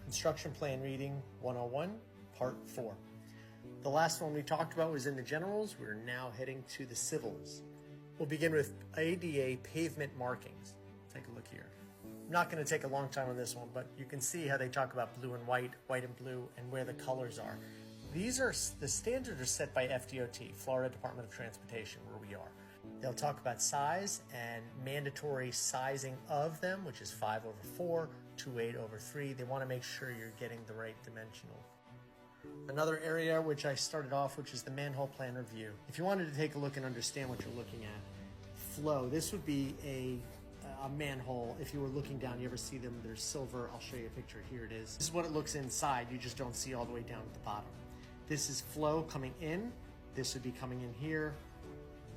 Construction Plan Reading 101, Part 4. The last one we talked about was in the generals. We're now heading to the civils. We'll begin with ADA pavement markings. Take a look here. I'm not going to take a long time on this one, but you can see how they talk about blue and white and blue, and where the colors are. These are, the standards are set by FDOT, Florida Department of Transportation, where we are. They'll talk about size and mandatory sizing of them, which is 5/4, 2/8/3. They want to make sure you're getting the right dimensional. Another area which I started off, which is the manhole plan review. If you wanted to take a look and understand what you're looking at, flow, this would be a manhole. If you were looking down, you ever see them, they're silver. I'll show you a picture. Here it is. This is what it looks inside. You just don't see all the way down at the bottom. This is flow coming in. This would be coming in here.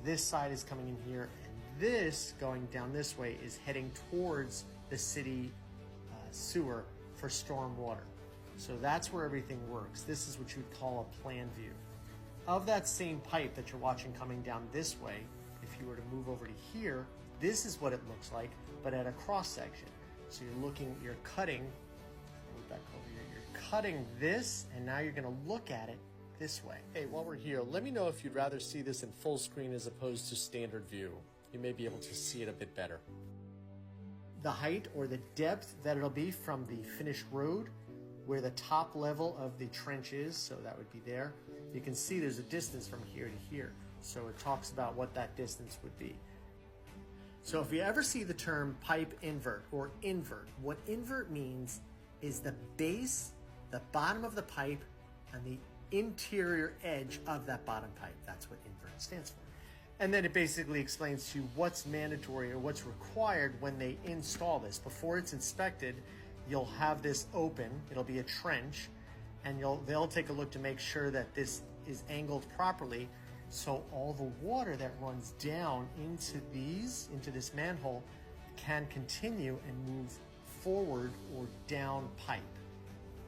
This side is coming in here, and this going down this way is heading towards the city sewer for storm water. So that's where everything works. This is what you would call a plan view. Of that same pipe that you're watching coming down this way, if you were to move over to here, this is what it looks like, but at a cross section. So you're cutting, move back over here, you're cutting this, and now you're gonna look at it this way. Hey, while we're here, let me know if you'd rather see this in full screen as opposed to standard view. You may be able to see it a bit better. The height or the depth that it'll be from the finished road, where the top level of the trench is, so that would be there. You can see there's a distance from here to here. So it talks about what that distance would be. So if you ever see the term pipe invert or invert, what invert means is the base, the bottom of the pipe, and the interior edge of that bottom pipe. That's what invert stands for. And then it basically explains to you what's mandatory or what's required when they install this. Before it's inspected, you'll have this open, it'll be a trench, and they'll take a look to make sure that this is angled properly, so all the water that runs down into this manhole can continue and move forward or down pipe.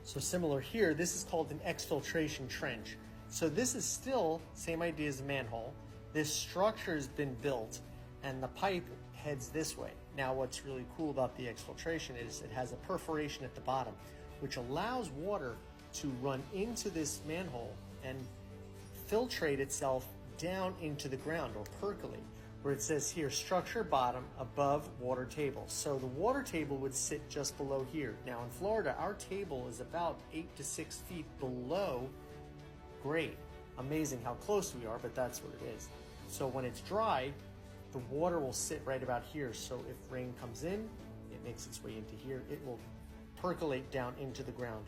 So similar here, this is called an exfiltration trench. So this is still same idea as a manhole. This structure has been built and the pipe heads this way. Now what's really cool about the exfiltration is it has a perforation at the bottom, which allows water to run into this manhole and filtrate itself down into the ground or percolate, where it says here, structure bottom above water table. So the water table would sit just below here. Now in Florida, our table is about 8 to 6 feet below grade. Amazing how close we are, but that's what it is. So when it's dry, the water will sit right about here. So if rain comes in, it makes its way into here. It will percolate down into the ground.